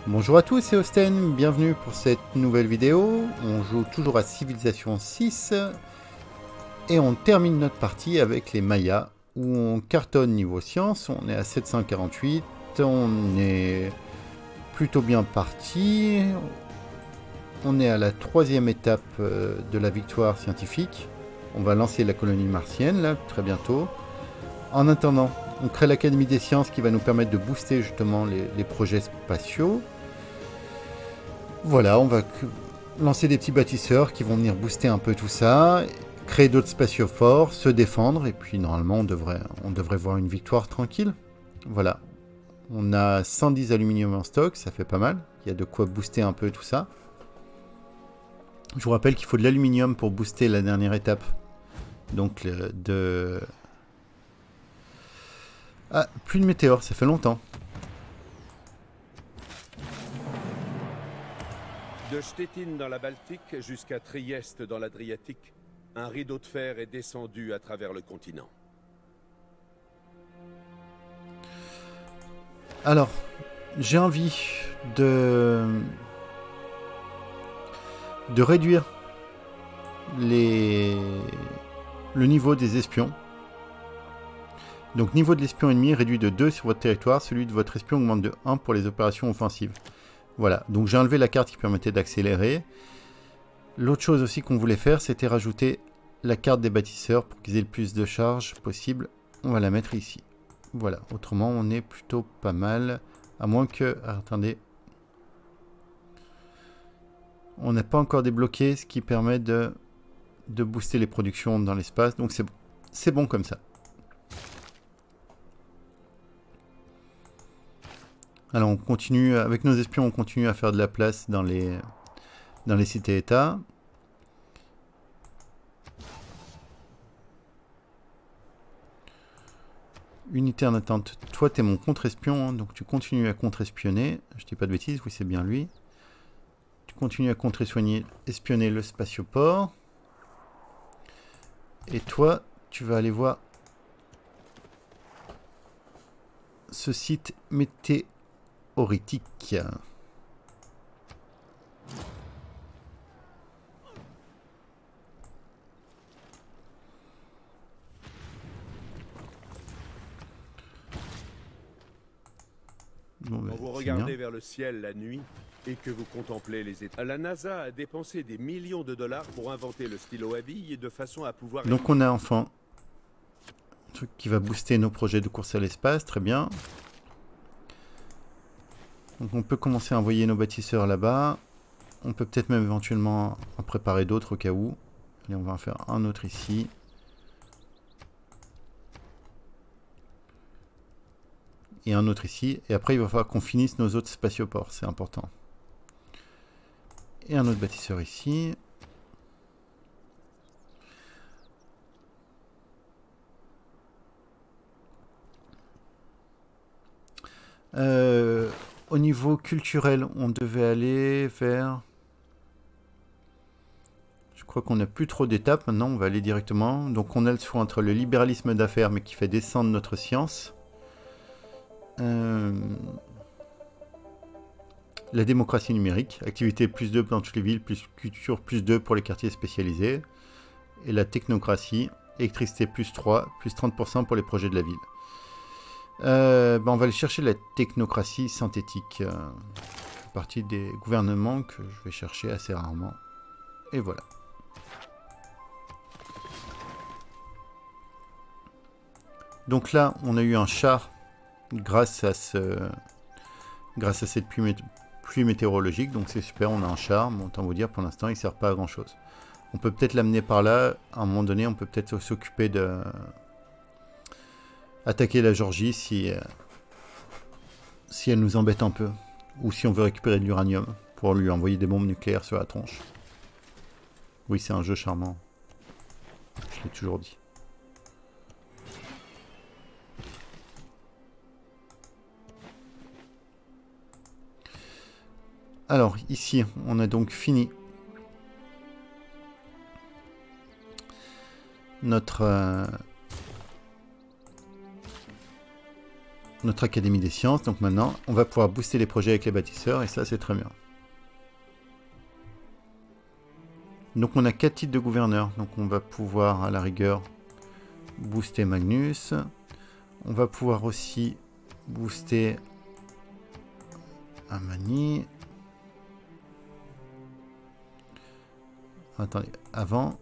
Bonjour à tous, c'est Osten, bienvenue pour cette nouvelle vidéo. On joue toujours à Civilization 6 et on termine notre partie avec les Mayas où on cartonne niveau science. On est à 748, on est plutôt bien parti. On est à la troisième étape de la victoire scientifique. On va lancer la colonie martienne là très bientôt. En attendant, on crée l'Académie des sciences qui va nous permettre de booster justement les projets spatiaux. Voilà, on va lancer des petits bâtisseurs qui vont venir booster un peu tout ça, créer d'autres spatiophores, se défendre, et puis normalement on devrait voir une victoire tranquille. Voilà, on a 110 aluminium en stock, ça fait pas mal, il y a de quoi booster un peu tout ça. Je vous rappelle qu'il faut de l'aluminium pour booster la dernière étape, donc Ah, plus de météores, ça fait longtemps. De Stettin dans la Baltique jusqu'à Trieste dans l'Adriatique, un rideau de fer est descendu à travers le continent. Alors, j'ai envie de réduire le niveau des espions. Donc niveau de l'espion ennemi réduit de 2 sur votre territoire, celui de votre espion augmente de 1 pour les opérations offensives. Voilà, donc j'ai enlevé la carte qui permettait d'accélérer. L'autre chose aussi qu'on voulait faire, c'était rajouter la carte des bâtisseurs pour qu'ils aient le plus de charge possible. On va la mettre ici. Voilà, autrement on est plutôt pas mal. À moins que... Ah, attendez. On n'a pas encore débloqué ce qui permet de booster les productions dans l'espace. Donc c'est bon comme ça. Alors on continue, avec nos espions, on continue à faire de la place dans les cités-états. Unité en attente. Toi, tu es mon contre-espion, hein, donc tu continues à contre-espionner. Je dis pas de bêtises, oui, c'est bien lui. Tu continues à contre-espionner le spatioport. Et toi, tu vas aller voir ce site météoritique. Bon, Quand vous regardez vers le ciel la nuit et que vous contemplez les étoiles, la NASA a dépensé des millions de dollars pour inventer le stylo à billes de façon à pouvoir... Donc on a enfin un truc qui va booster nos projets de course à l'espace, très bien. Donc on peut commencer à envoyer nos bâtisseurs là-bas. On peut peut-être même éventuellement en préparer d'autres au cas où. Et on va en faire un autre ici. Et un autre ici. Et après il va falloir qu'on finisse nos autres spatioports, c'est important. Et un autre bâtisseur ici. Au niveau culturel, on devait aller vers... Je crois qu'on n'a plus trop d'étapes, maintenant on va aller directement. Donc on a le choix entre le libéralisme d'affaires, mais qui fait descendre notre science. La démocratie numérique, activité plus 2 dans toutes les villes, plus culture plus 2 pour les quartiers spécialisés. Et la technocratie, électricité plus 3, plus 30% pour les projets de la ville. On va aller chercher la technocratie synthétique. Partie des gouvernements que je vais chercher assez rarement. Et voilà. Donc là, on a eu un char grâce à cette pluie météorologique. Donc c'est super, on a un char. Bon, autant vous dire, pour l'instant, il ne sert pas à grand chose. On peut peut-être l'amener par là. À un moment donné, on peut peut-être s'occuper de... attaquer la Géorgie si elle nous embête un peu. Ou si on veut récupérer de l'uranium pour lui envoyer des bombes nucléaires sur la tronche. Oui, c'est un jeu charmant. Je l'ai toujours dit. Alors, ici, on a donc fini notre notre académie des sciences. Donc maintenant, on va pouvoir booster les projets avec les bâtisseurs et ça, c'est très bien. Donc on a 4 titres de gouverneur. Donc on va pouvoir, à la rigueur, booster Magnus. On va pouvoir aussi booster Amani. Attendez, avant...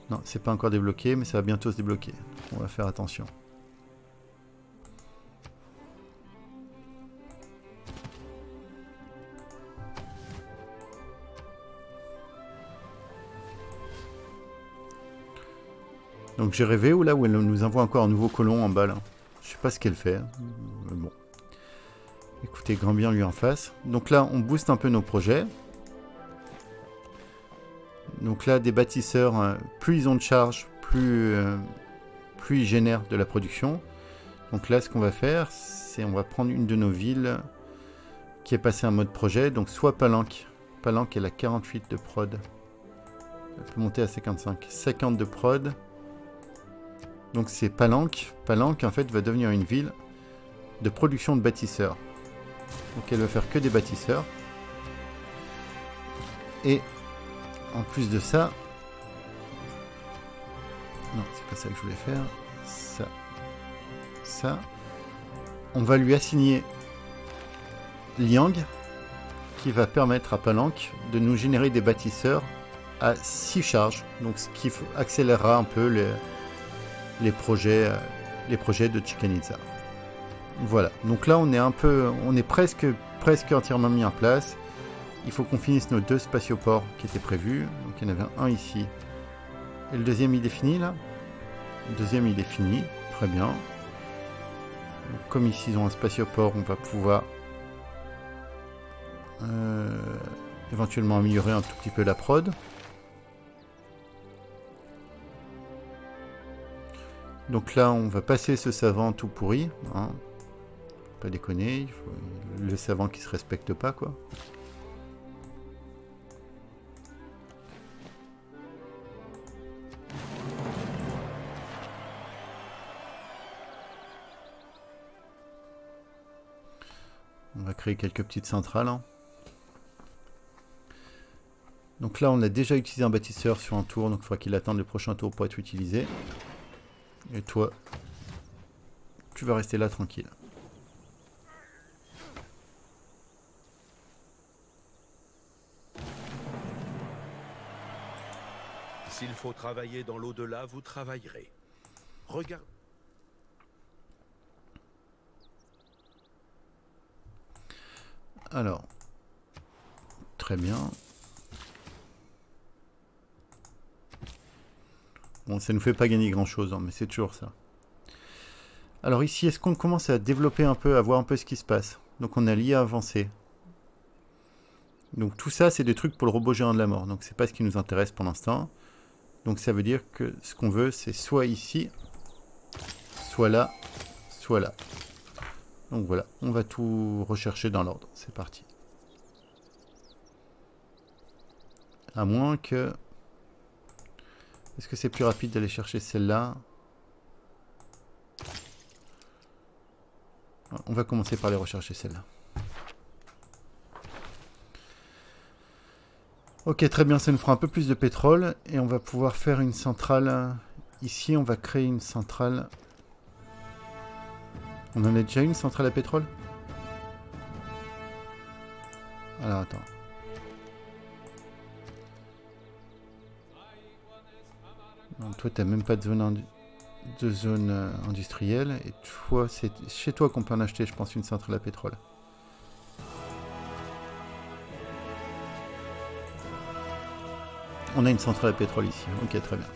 Non, c'est pas encore débloqué, mais ça va bientôt se débloquer. On va faire attention. Donc j'ai rêvé ou là où elle nous envoie encore un nouveau colon en bas là. Je sais pas ce qu'elle fait. Mais bon. Écoutez, grand bien lui en face. Donc là, on booste un peu nos projets. Donc là, des bâtisseurs, plus ils ont de charge, plus ils génèrent de la production. Donc là, ce qu'on va faire, c'est on va prendre une de nos villes qui est passée en mode projet. Donc soit Palanque. Palanque, elle a 48 de prod. Elle peut monter à 55. 50 de prod. Donc c'est Palanque. Palanque, en fait, va devenir une ville de production de bâtisseurs. Donc elle va faire que des bâtisseurs. Et en plus de ça... Non, c'est pas ça que je voulais faire. Ça. Ça. On va lui assigner Liang, qui va permettre à Palanque de nous générer des bâtisseurs à 6 charges. Donc ce qui accélérera un peu les projets de Chichen Itza. Voilà, donc là on est presque entièrement mis en place. Il faut qu'on finisse nos 2 spatioports qui étaient prévus. Donc il y en avait un ici. Et le deuxième il est fini là. Le deuxième il est fini, très bien. Donc, comme ici ils ont un spatioport, on va pouvoir éventuellement améliorer un tout petit peu la prod. Donc là, on va passer ce savant tout pourri. Hein. Pas déconner, il faut le savant qui se respecte pas, quoi. On va créer quelques petites centrales. Hein. Donc là, on a déjà utilisé un bâtisseur sur un tour, donc il faudra qu'il attende le prochain tour pour être utilisé. Et toi, tu vas rester là tranquille. S'il faut travailler dans l'au-delà, vous travaillerez. Regarde. Alors, très bien. Bon, ça ne nous fait pas gagner grand-chose, hein, mais c'est toujours ça. Alors ici, est-ce qu'on commence à développer un peu, à voir un peu ce qui se passe? Donc on a l'IA avancée. Donc tout ça, c'est des trucs pour le robot géant de la mort. Donc c'est pas ce qui nous intéresse pour l'instant. Donc ça veut dire que ce qu'on veut, c'est soit ici, soit là, soit là. Donc voilà, on va tout rechercher dans l'ordre. C'est parti. À moins que... Est-ce que c'est plus rapide d'aller chercher celle-là? On va commencer par les rechercher celle-là. Ok, très bien, ça nous fera un peu plus de pétrole. Et on va pouvoir faire une centrale. Ici, on va créer une centrale. On en a déjà une centrale à pétrole? Alors, attends. Non, toi, t'as même pas de zone, industrielle. Et toi, c'est chez toi qu'on peut en acheter, je pense, une centrale à pétrole. On a une centrale à pétrole ici. Ok, très bien.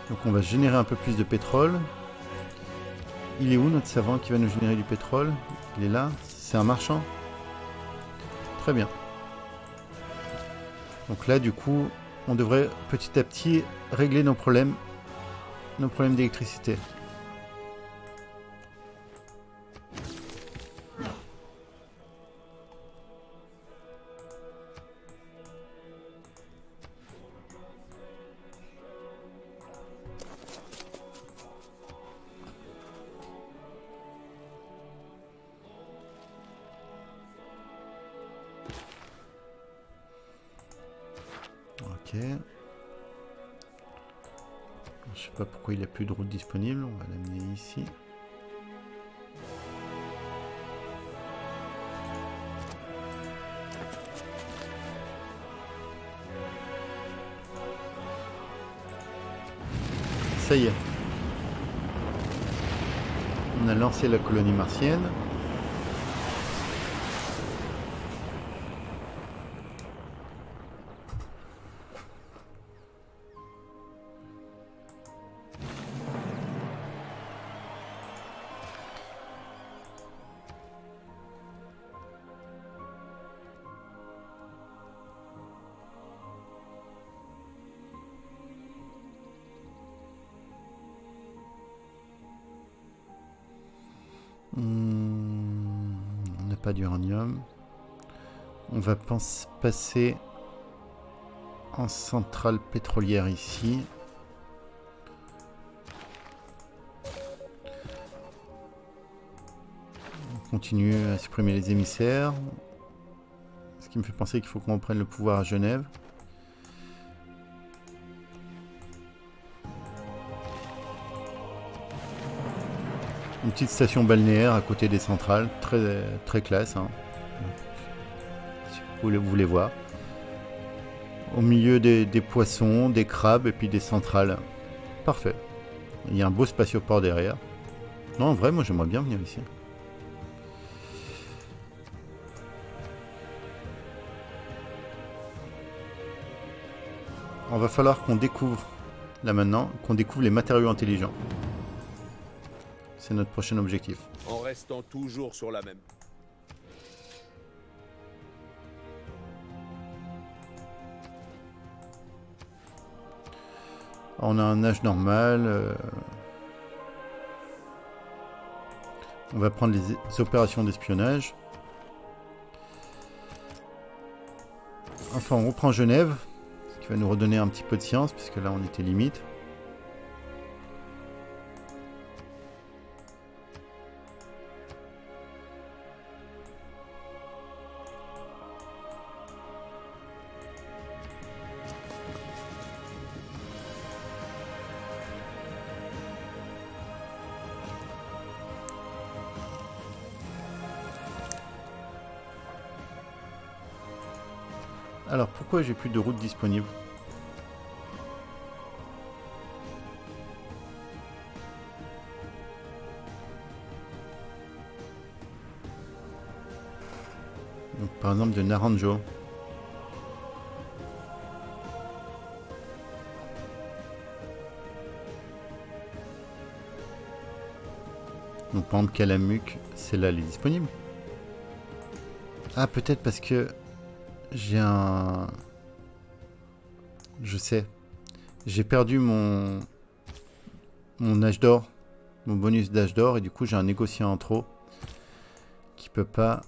Donc on va générer un peu plus de pétrole. Il est où notre savant qui va nous générer du pétrole? Il est là. C'est un marchand. Très bien. Donc là, du coup, on devrait petit à petit régler nos problèmes d'électricité. Je sais pas pourquoi il n'y a plus de route disponible. On va l'amener ici. Ça y est. On a lancé la colonie martienne. On n'a pas d'uranium. On va passer en centrale pétrolière ici. On continue à supprimer les émissaires. Ce qui me fait penser qu'il faut qu'on prenne le pouvoir à Genève. Une petite station balnéaire à côté des centrales, très classe, hein. Si vous voulez voir. Au milieu des poissons, des crabes et puis des centrales. Parfait. Il y a un beau spatioport derrière. Non, en vrai, moi j'aimerais bien venir ici. On va falloir qu'on découvre, là maintenant, qu'on découvre les matériaux intelligents. C'est notre prochain objectif. En restant toujours sur la même. On a un âge normal. On va prendre les opérations d'espionnage. Enfin, on reprend Genève, ce qui va nous redonner un petit peu de science, puisque là on était limite. Alors pourquoi j'ai plus de route disponible? Donc par exemple de Naranjo. Donc par exemple Kalamuk, celle-là elle est disponible. Ah peut-être parce que j'ai un... Je sais. J'ai perdu mon âge d'or. Mon bonus d'âge d'or. Et du coup j'ai un négociant en trop. Qui peut pas...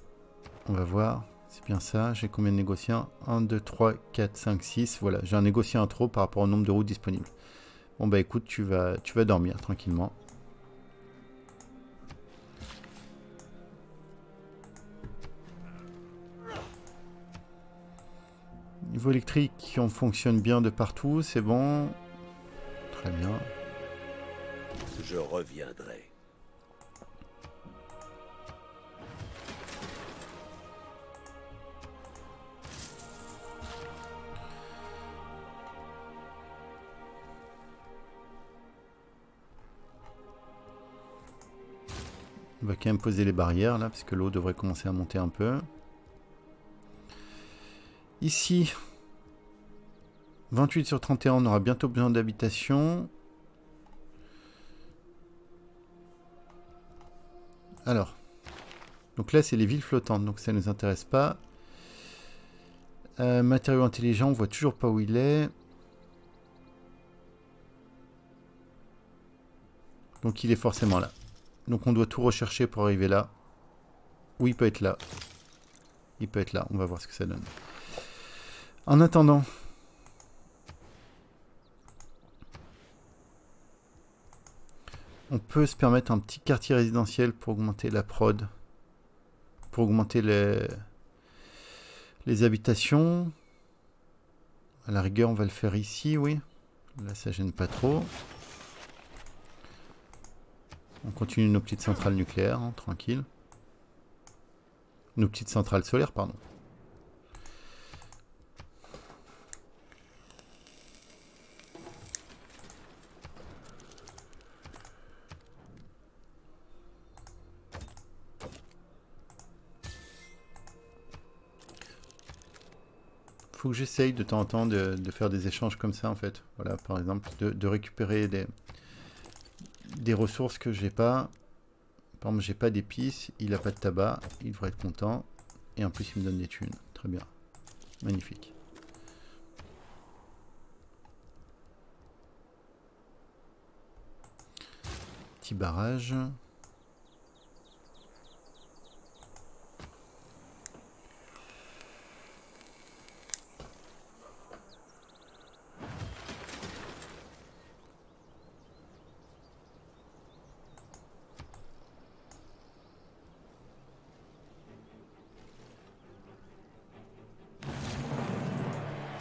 On va voir. C'est bien ça. J'ai combien de négociants? 1, 2, 3, 4, 5, 6. Voilà. J'ai un négociant en trop par rapport au nombre de routes disponibles. Bon bah écoute, tu vas dormir tranquillement. Niveau électrique, on fonctionne bien de partout, c'est bon. Très bien. Je reviendrai. On va quand même poser les barrières là, parce que l'eau devrait commencer à monter un peu. Ici, 28 sur 31, on aura bientôt besoin d'habitation. Alors, donc là c'est les villes flottantes, donc ça ne nous intéresse pas. Matériaux intelligents, on voit toujours pas où il est. Donc il est forcément là. Donc on doit tout rechercher pour arriver là. Ou il peut être là. Il peut être là, on va voir ce que ça donne. En attendant, on peut se permettre un petit quartier résidentiel pour augmenter la prod, pour augmenter les habitations. À la rigueur, on va le faire ici, oui. Là, ça gêne pas trop. On continue nos petites centrales nucléaires, hein, tranquille. Nos petites centrales solaires, pardon. Faut que j'essaye de temps en temps de faire des échanges comme ça en fait. Voilà, par exemple, de récupérer des ressources que j'ai pas. Par exemple, j'ai pas d'épices, il a pas de tabac, il devrait être content. Et en plus, il me donne des thunes. Très bien. Magnifique. Petit barrage.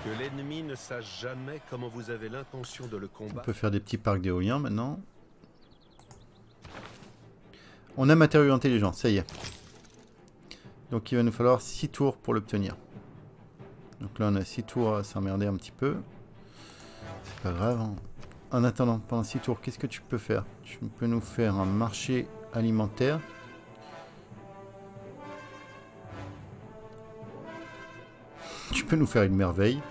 Que l'ennemi ne sache jamais comment vous avez l'intention de le On combattre. peut faire des petits parcs d'éoliens maintenant. On a matériau intelligent, ça y est. Donc il va nous falloir 6 tours pour l'obtenir. Donc là on a 6 tours à s'emmerder un petit peu. C'est pas grave. Hein. En attendant, pendant 6 tours, qu'est-ce que tu peux faire? Tu peux nous faire un marché alimentaire. Tu peux nous faire une merveille.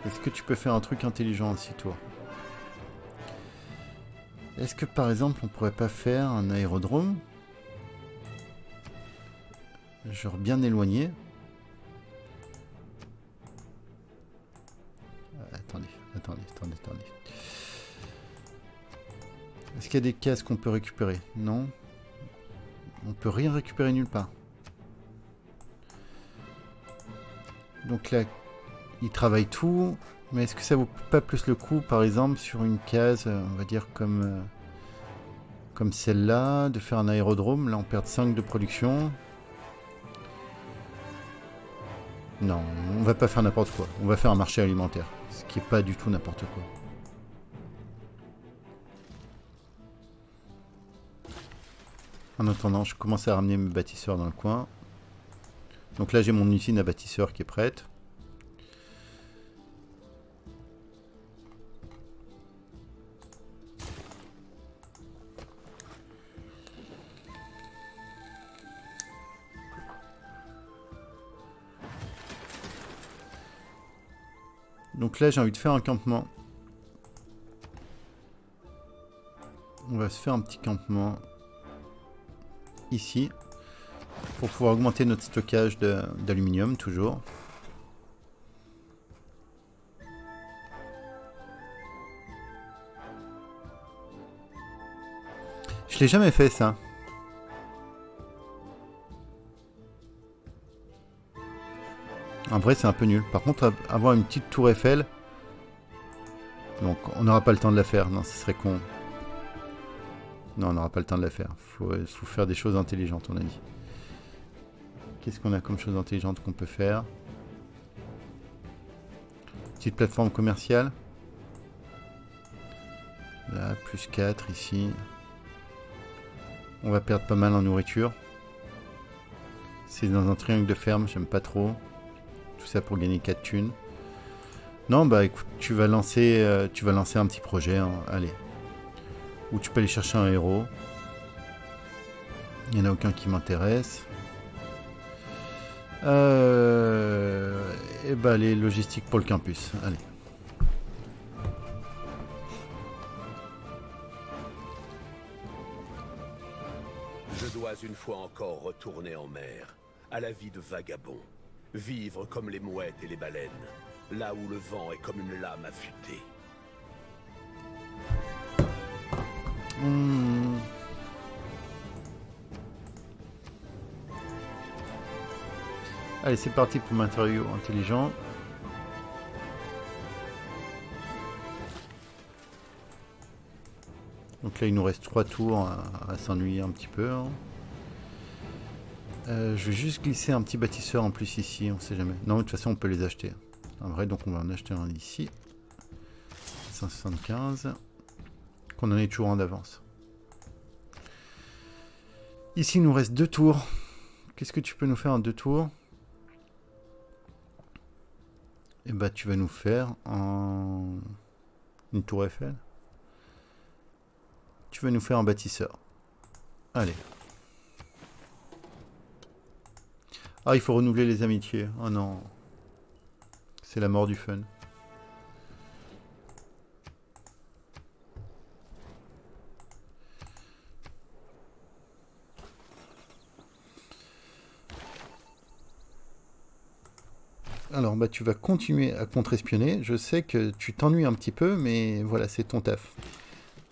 Est-ce que tu peux faire un truc intelligent en 6 tours? Est-ce que par exemple on pourrait pas faire un aérodrome? Genre bien éloigné. Attendez. Est-ce qu'il y a des cases qu'on peut récupérer? Non. On peut rien récupérer nulle part. Donc là, il travaille tout. Mais est-ce que ça vaut pas plus le coup, par exemple, sur une case, on va dire comme celle-là, de faire un aérodrome? Là, on perd 5 de production. Non, on va pas faire n'importe quoi. On va faire un marché alimentaire. Ce qui est pas du tout n'importe quoi. En attendant, je commence à ramener mes bâtisseurs dans le coin. Donc là, j'ai mon usine à bâtisseurs qui est prête. Donc là, j'ai envie de faire un campement. On va se faire un petit campement ici pour pouvoir augmenter notre stockage d'aluminium toujours. Je l'ai jamais fait ça. En vrai, c'est un peu nul. Par contre, avoir une petite tour Eiffel... Donc, on n'aura pas le temps de la faire. Non, ce serait con. Non, on n'aura pas le temps de la faire. Faut faire des choses intelligentes, on a dit. Qu'est-ce qu'on a comme chose intelligente qu'on peut faire? Petite plateforme commerciale. Là, plus 4 ici. On va perdre pas mal en nourriture. C'est dans un triangle de ferme, j'aime pas trop. Tout ça pour gagner 4 thunes. Non, bah écoute, tu vas lancer un petit projet, hein, allez. Ou tu peux aller chercher un héros. Il n'y en a aucun qui m'intéresse. Et bah les logistiques pour le campus, allez. Je dois une fois encore retourner en mer, à la vie de vagabond. Vivre comme les mouettes et les baleines, là où le vent est comme une lame affûtée. Allez, c'est parti pour matériaux intelligents. Donc là, il nous reste 3 tours à s'ennuyer un petit peu. Hein. Je vais juste glisser un petit bâtisseur en plus ici, on sait jamais. Non, de toute façon, on peut les acheter. En vrai, donc on va en acheter un ici. 175. Qu'on en est toujours en avance. Ici, il nous reste 2 tours. Qu'est-ce que tu peux nous faire en 2 tours? Eh bah, tu vas nous faire en... une tour Eiffel. Tu vas nous faire un bâtisseur. Allez. Ah, il faut renouveler les amitiés. Oh non. C'est la mort du fun. Alors, bah, tu vas continuer à contre-espionner. Je sais que tu t'ennuies un petit peu, mais voilà, c'est ton taf.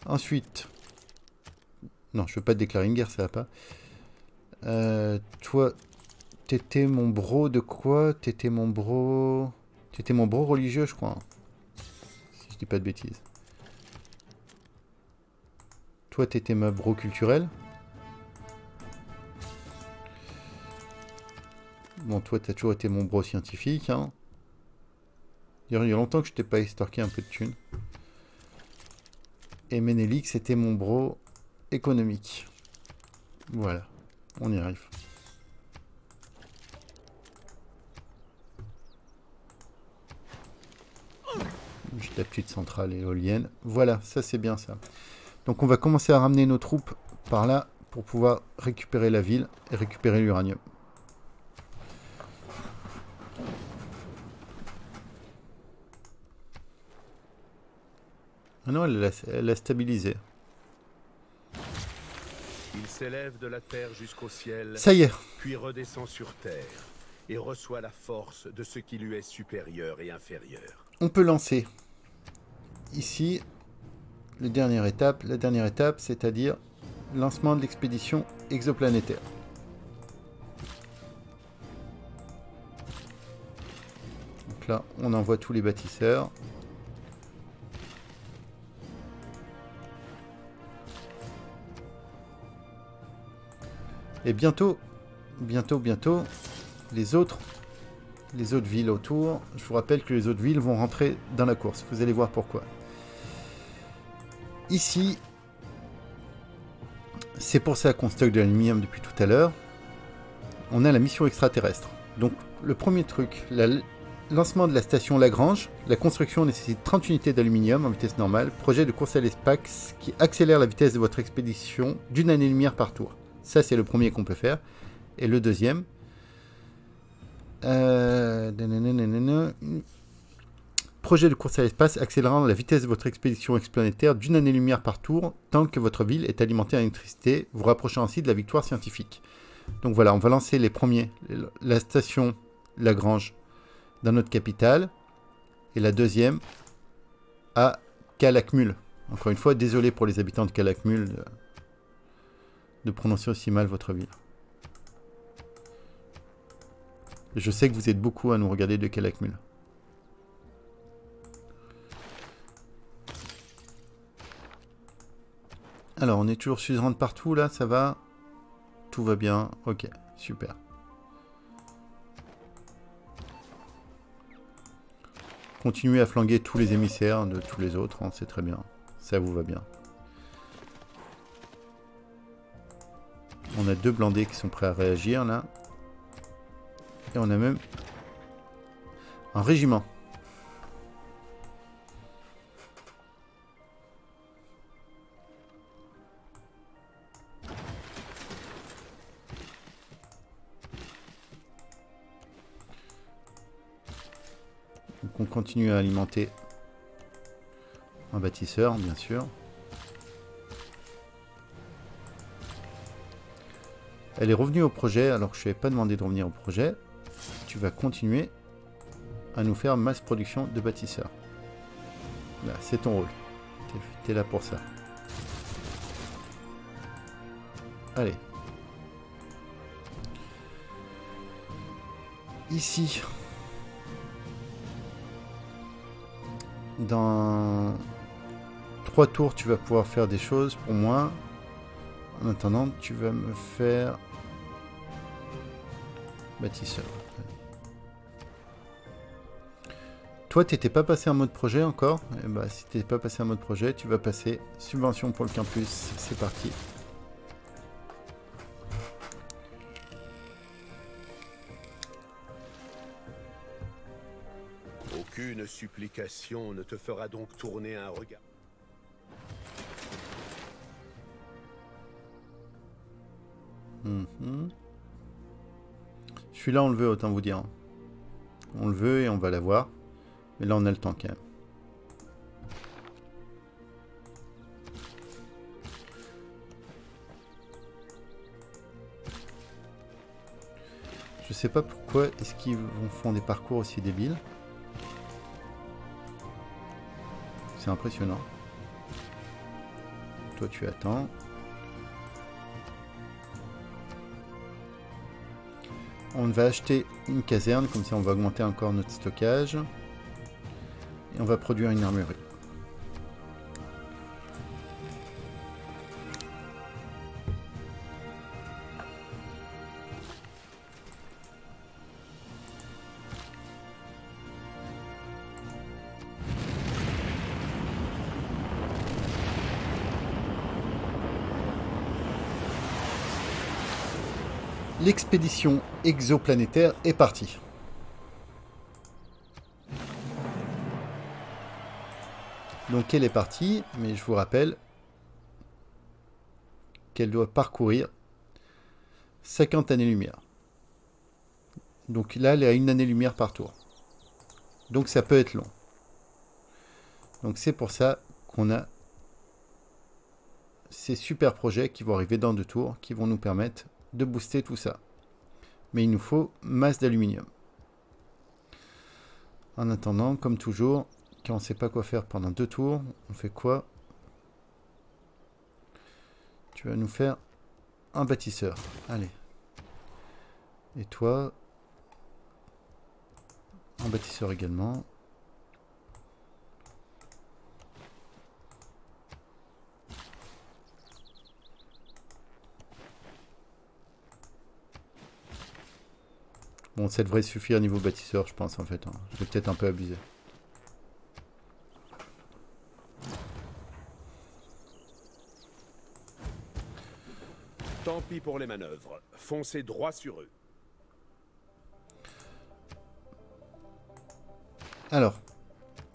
Ensuite... Non, je veux pas te déclarer une guerre, ça va pas. Toi, t'étais mon bro de quoi? T'étais mon bro religieux, je crois. Si je dis pas de bêtises. Toi, t'étais ma bro culturelle. Bon, toi, t'as toujours été mon bro scientifique, hein. Il y a longtemps que je t'ai pas extorqué un peu de thunes. Et Ménélique, c'était mon bro économique. Voilà, on y arrive. Juste la petite centrale éolienne. Voilà, ça c'est bien ça. Donc on va commencer à ramener nos troupes par là pour pouvoir récupérer la ville et récupérer l'uranium. Ah non, elle a stabilisé. Il s'élève de la terre jusqu'au ciel, Ça y est. puis redescend sur terre et reçoit la force de ce qui lui est supérieur et inférieur. On peut lancer ici la dernière étape, c'est-à-dire lancement de l'expédition exoplanétaire. Donc là, on envoie tous les bâtisseurs. Et bientôt, les autres villes autour, je vous rappelle que les autres villes vont rentrer dans la course. Vous allez voir pourquoi. Ici, c'est pour ça qu'on stocke de l'aluminium depuis tout à l'heure. On a la mission extraterrestre. Donc, le premier truc, le lancement de la station Lagrange. La construction nécessite 30 unités d'aluminium en vitesse normale. Projet de course à l'espace qui accélère la vitesse de votre expédition d'une année-lumière par tour. Ça, c'est le premier qu'on peut faire. Et le deuxième... projet de course à l'espace accélérant la vitesse de votre expédition explanétaire d'une année-lumière par tour tant que votre ville est alimentée en électricité, vous rapprochant ainsi de la victoire scientifique. Donc voilà, on va lancer les premiers. La station Lagrange dans notre capitale. Et la deuxième à Calakmul. Encore une fois, désolé pour les habitants de Calakmul de prononcer aussi mal votre ville. Je sais que vous êtes beaucoup à nous regarder de Calakmul. Alors, on est toujours suzerain de partout, là, ça va? Tout va bien, ok, super. Continuez à flanquer tous les émissaires de tous les autres, hein, c'est très bien. Ça vous va bien. On a 2 blindés qui sont prêts à réagir, là. Et on a même un régiment. Donc on continue à alimenter un bâtisseur, bien sûr. Elle est revenue au projet alors que je ne lui avais pas demandé de revenir au projet. Tu vas continuer à nous faire masse production de bâtisseurs. Là, c'est ton rôle. Tu es là pour ça. Allez. Ici. Dans 3 tours, tu vas pouvoir faire des choses pour moi. En attendant, tu vas me faire Bâtisseur. Toi, t'étais pas passé en mode projet encore? Eh ben, si t'es pas passé en mode projet, tu vas passer subvention pour le campus. C'est parti. Aucune supplication ne te fera donc tourner un regard. Celui-là, on le veut, autant vous dire. On le veut et on va l'avoir. Mais là, on a le temps quand même. Je sais pas pourquoi est-ce qu'ils font des parcours aussi débiles. C'est impressionnant. Toi, tu attends. On va acheter une caserne, comme ça on va augmenter encore notre stockage. Et on va produire une armurerie. L'expédition exoplanétaire est partie. Donc elle est partie, mais je vous rappelle qu'elle doit parcourir 50 années-lumière. Donc là, elle est à 1 année-lumière par tour. Donc ça peut être long. Donc c'est pour ça qu'on a ces super projets qui vont arriver dans 2 tours, qui vont nous permettre de booster tout ça. Mais il nous faut masse d'aluminium. En attendant, comme toujours, quand on ne sait pas quoi faire pendant 2 tours, on fait quoi? Tu vas nous faire un bâtisseur. Allez. Et toi, un bâtisseur également. Bon, ça devrait suffire niveau bâtisseur, je pense, en fait. Hein. Je vais peut-être un peu abuser. Tant pis pour les manœuvres. Foncez droit sur eux. Alors,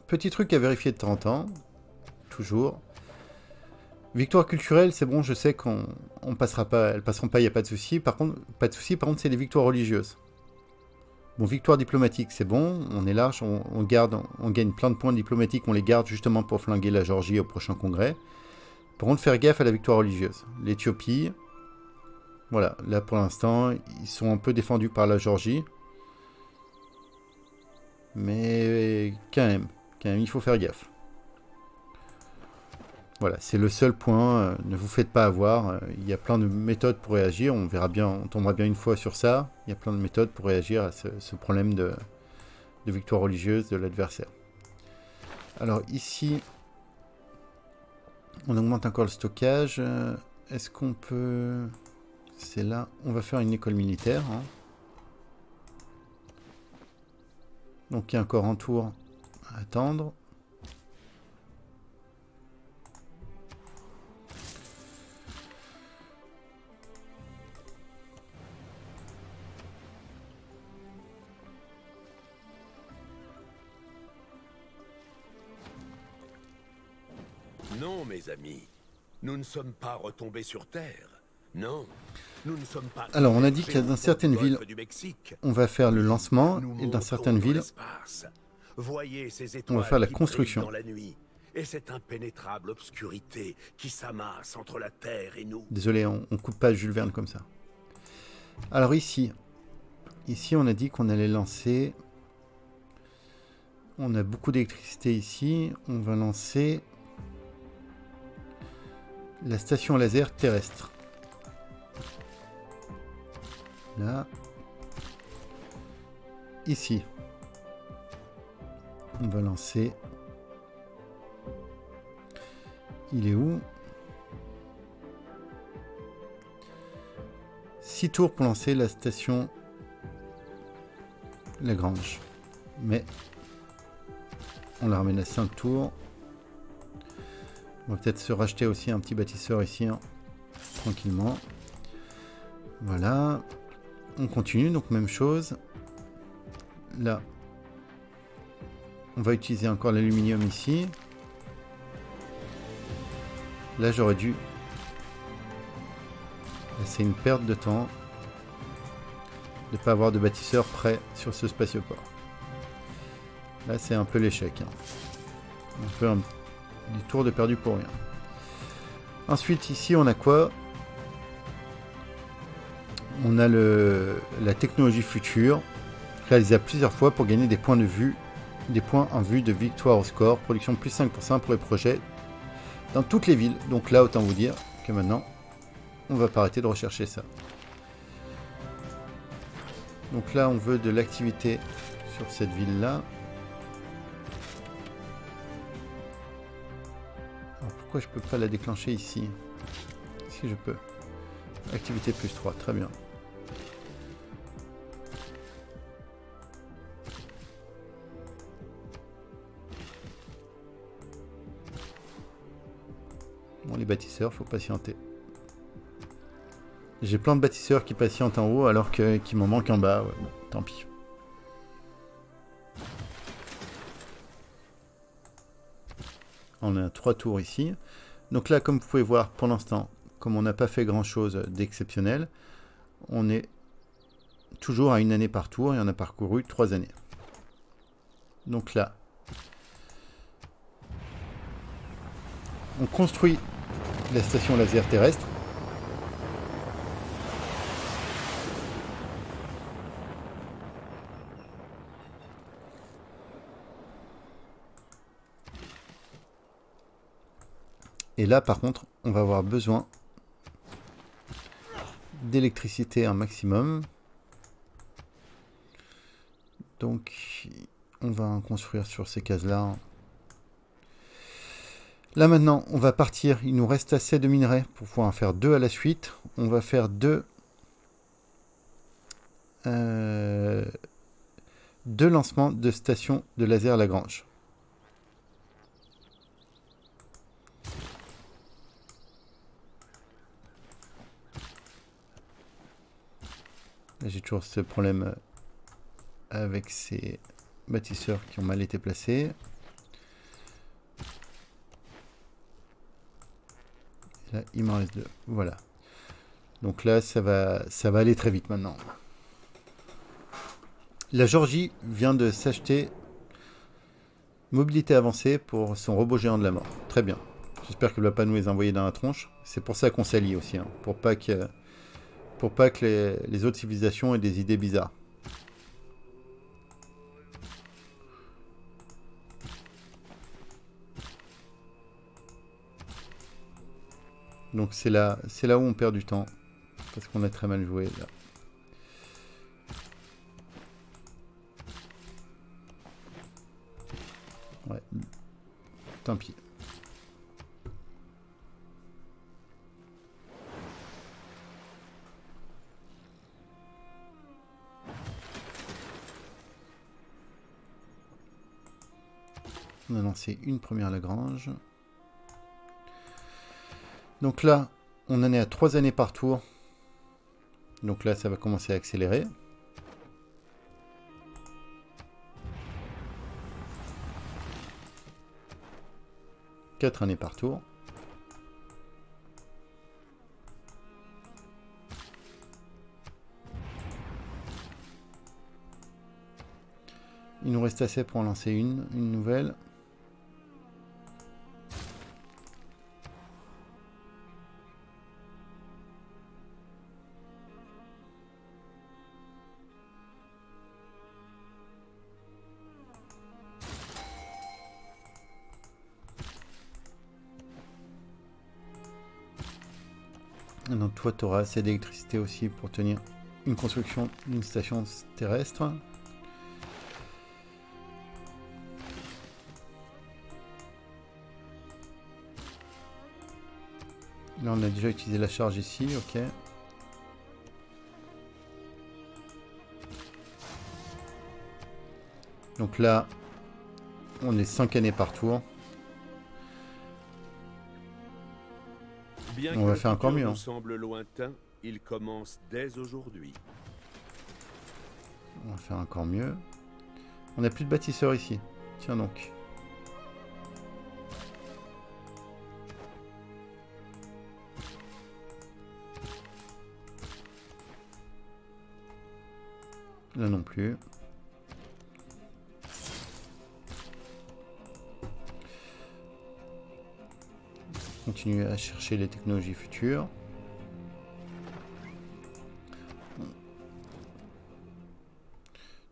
petit truc à vérifier de temps en temps. Toujours. Victoire culturelle, c'est bon, je sais qu'on passera pas, elles passeront pas, il n'y a pas de souci. Par contre, c'est des victoires religieuses. Bon, victoire diplomatique, c'est bon, on est large, on gagne plein de points diplomatiques, on les garde justement pour flinguer la Géorgie au prochain congrès. Par contre, faire gaffe à la victoire religieuse. L'Éthiopie, voilà, là pour l'instant, ils sont un peu défendus par la Géorgie. Mais quand même, il faut faire gaffe. Voilà, c'est le seul point, ne vous faites pas avoir, il y a plein de méthodes pour réagir, on verra bien, on tombera bien une fois sur ça, il y a plein de méthodes pour réagir à ce problème de victoire religieuse de l'adversaire. Alors ici, on augmente encore le stockage, est-ce qu'on peut... C'est là, on va faire une école militaire. Hein. Donc il y a encore un tour à attendre. Non, mes amis, nous ne sommes pas retombés sur Terre. Non, nous ne sommes pas... Alors, on a dit que dans certaines villes, on va faire le lancement, et dans certaines villes, Voyez ces on va faire la construction. dans la nuit, et cette impénétrable obscurité qui s'amasse entre la Terre et nous. Désolé, on coupe pas Jules Verne comme ça. Alors ici, on a dit qu'on allait lancer... On a beaucoup d'électricité ici, on va lancer... la station laser terrestre. Là. Ici. On va lancer... Il est où? 6 tours pour lancer la station la grange. Mais on la ramène à 5 tours. On va peut-être se racheter aussi un petit bâtisseur ici, hein, tranquillement. Voilà. On continue, donc même chose. Là, on va utiliser encore l'aluminium ici. Là, j'aurais dû... C'est une perte de temps de ne pas avoir de bâtisseur prêt sur ce spatioport. Là, c'est un peu l'échec. Hein. On fait des tours de perdu pour rien. Ensuite, ici, on a quoi? On a la technologie future, réalisée plusieurs fois pour gagner des points de vue, des points en vue de victoire au score, production plus 5% pour les projets dans toutes les villes. Donc là, autant vous dire que maintenant, on va pas arrêter de rechercher ça. Donc là, on veut de l'activité sur cette ville-là. Alors pourquoi je peux pas la déclencher ici? Si je peux. Activité plus 3, très bien. Bon, les bâtisseurs, faut patienter. J'ai plein de bâtisseurs qui patientent en haut alors qu'il m'en manque en bas. Ouais, bon, tant pis. On a 3 tours ici. Donc là, comme vous pouvez voir, pour l'instant, comme on n'a pas fait grand chose d'exceptionnel, on est toujours à 1 année par tour et on a parcouru 3 années. Donc là, on construit la station laser terrestre. Et là, par contre, on va avoir besoin d'électricité un maximum. Donc, on va en construire sur ces cases-là. Là, maintenant, on va partir. Il nous reste assez de minerais pour pouvoir en faire 2 à la suite. On va faire 2 lancements de stations de laser Lagrange. J'ai toujours ce problème avec ces bâtisseurs qui ont mal été placés. Et là, il m'en reste 2. Voilà. Donc là, ça va aller très vite maintenant. La Géorgie vient de s'acheter mobilité avancée pour son robot géant de la mort. Très bien. J'espère qu'elle ne va pas nous les envoyer dans la tronche. C'est pour ça qu'on s'allie aussi. Hein, pour pas que les autres civilisations aient des idées bizarres. Donc c'est là où on perd du temps. Parce qu'on a très mal joué là. Ouais. Tant pis. On a lancé une première Lagrange. Donc là, on en est à 3 années par tour. Donc là, ça va commencer à accélérer. Quatre années par tour. Il nous reste assez pour en lancer une nouvelle. Donc toi, tu auras assez d'électricité aussi pour tenir une construction d'une station terrestre. Là, on a déjà utilisé la charge ici, ok. Donc là, on est 5 années par tour. Bien on va faire encore mieux. Nous semble lointain, il commence dès aujourd'hui. On va faire encore mieux. On n'a plus de bâtisseurs ici. Tiens donc. Là non plus. Continuer à chercher les technologies futures.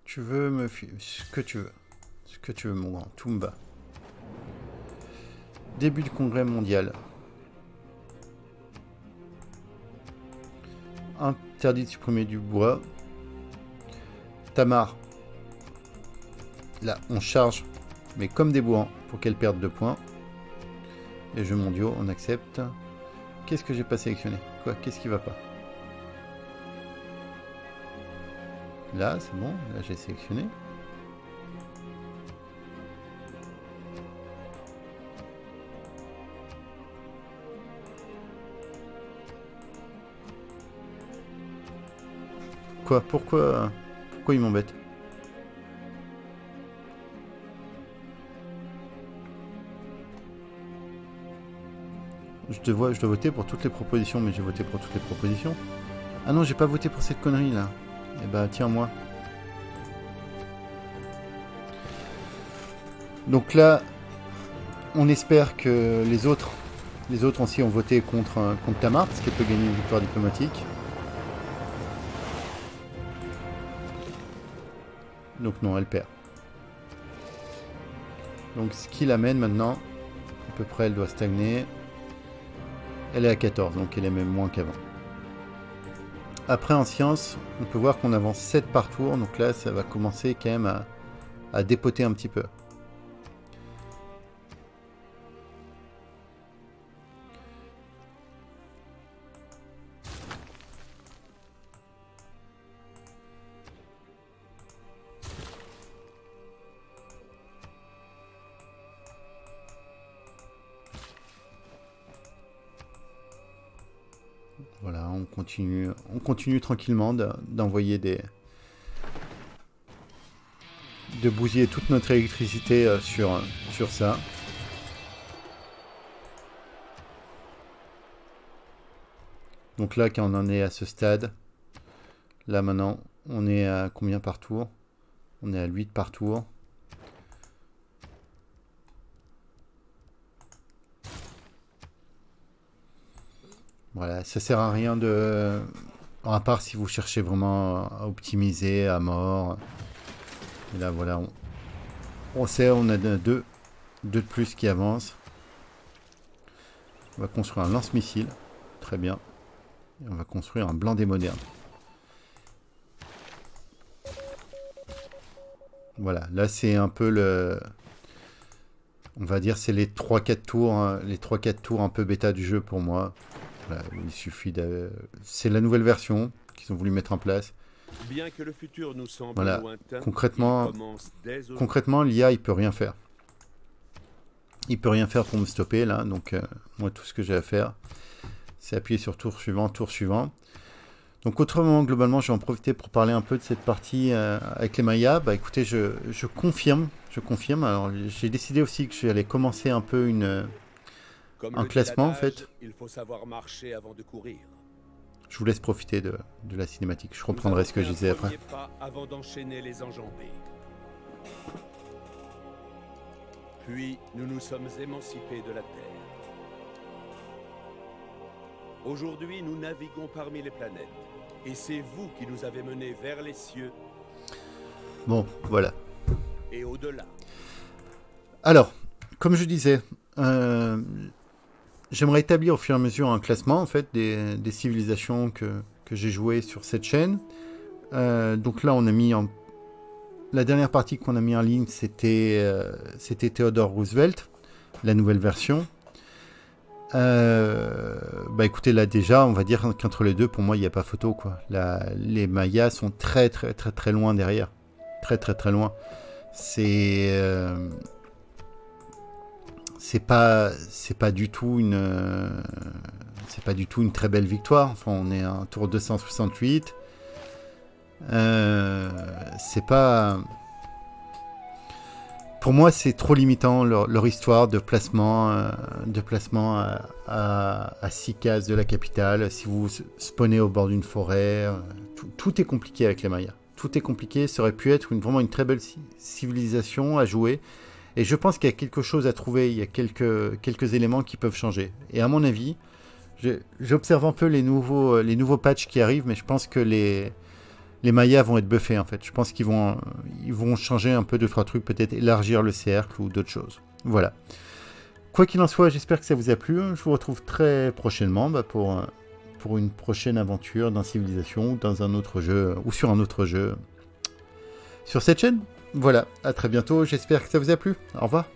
Tu veux me ce que tu veux. Ce que tu veux, mon grand. Tout me va. Début du congrès mondial. Interdit de supprimer du bois. Tamar. Là, on charge, mais comme des bourrins, pour qu'elle perde 2 points. Les jeux mondiaux, on accepte. Qu'est-ce que j'ai pas sélectionné? Quoi? Qu'est-ce qui va pas? Là, c'est bon. Là, j'ai sélectionné. Quoi? Pourquoi il m'embête? Je dois voter pour toutes les propositions, mais j'ai voté pour toutes les propositions. Ah non, j'ai pas voté pour cette connerie là. Eh bah tiens moi. Donc là, on espère que les autres aussi ont voté contre Tamar, parce qu'elle peut gagner une victoire diplomatique. Donc non, elle perd. Donc ce qui l'amène maintenant, à peu près elle doit stagner. Elle est à 14, donc elle est même moins qu'avant. Après en sciences, on peut voir qu'on avance 7 par tour, donc là ça va commencer quand même à dépoter un petit peu. Voilà, on continue tranquillement d'envoyer de bousiller toute notre électricité sur ça. Donc là, quand on en est à ce stade, là maintenant, on est à combien par tour? On est à 8 par tour. Voilà, ça sert à rien de... À part si vous cherchez vraiment à optimiser à mort. Et là, voilà, on sait, on a deux de plus qui avancent. On va construire un lance-missile. Très bien. Et on va construire un blindé moderne. Voilà, là c'est un peu le... On va dire c'est les 3-4 tours, hein, les 3-4 tours un peu bêta du jeu pour moi. Voilà, il suffit de... C'est la nouvelle version qu'ils ont voulu mettre en place. Bien que le futur nous semble voilà, lointain, concrètement l'IA il peut rien faire. Il peut rien faire pour me stopper là, donc moi tout ce que j'ai à faire, c'est appuyer sur tour suivant, tour suivant. Donc autrement, globalement, je vais en profiter pour parler un peu de cette partie avec les Mayas. Bah écoutez, je confirme. Alors j'ai décidé aussi que j'allais commencer un peu un classement en fait. Il faut savoir marcher avant de courir. Je vous laisse profiter de la cinématique. Je reprendrai ce que je disais après. Pas avant d'enchaîner les enjambées. Puis nous nous sommes émancipés de la Terre. Aujourd'hui, nous naviguons parmi les planètes. Et c'est vous qui nous avez menés vers les cieux. Bon, voilà. Et au-delà. Alors, comme je disais, j'aimerais établir au fur et à mesure un classement en fait des civilisations que j'ai jouées sur cette chaîne. Donc là, on a mis en... La dernière partie qu'on a mis en ligne, c'était Theodore Roosevelt, la nouvelle version. Bah écoutez, là déjà, on va dire qu'entre les deux, pour moi, il n'y a pas photo, quoi. Les Mayas sont très loin derrière. Très loin. C'est pas du tout une très belle victoire. Enfin, on est à un tour 268. C'est pas... Pour moi, c'est trop limitant leur histoire de placement à 6 cases de la capitale. Si vous spawnez au bord d'une forêt, tout est compliqué avec les Mayas. Tout est compliqué. Ça aurait pu être vraiment une très belle civilisation à jouer. Et je pense qu'il y a quelque chose à trouver. Il y a quelques éléments qui peuvent changer. Et à mon avis, j'observe un peu les nouveaux patchs qui arrivent, mais je pense que les Mayas vont être buffés en fait. Je pense qu'ils vont changer un peu 2-3 trucs, peut-être élargir le cercle ou d'autres choses. Voilà. Quoi qu'il en soit, j'espère que ça vous a plu. Je vous retrouve très prochainement pour une prochaine aventure dans Civilisation ou dans un autre jeu, ou sur un autre jeu sur cette chaîne. Voilà, à très bientôt. J'espère que ça vous a plu. Au revoir.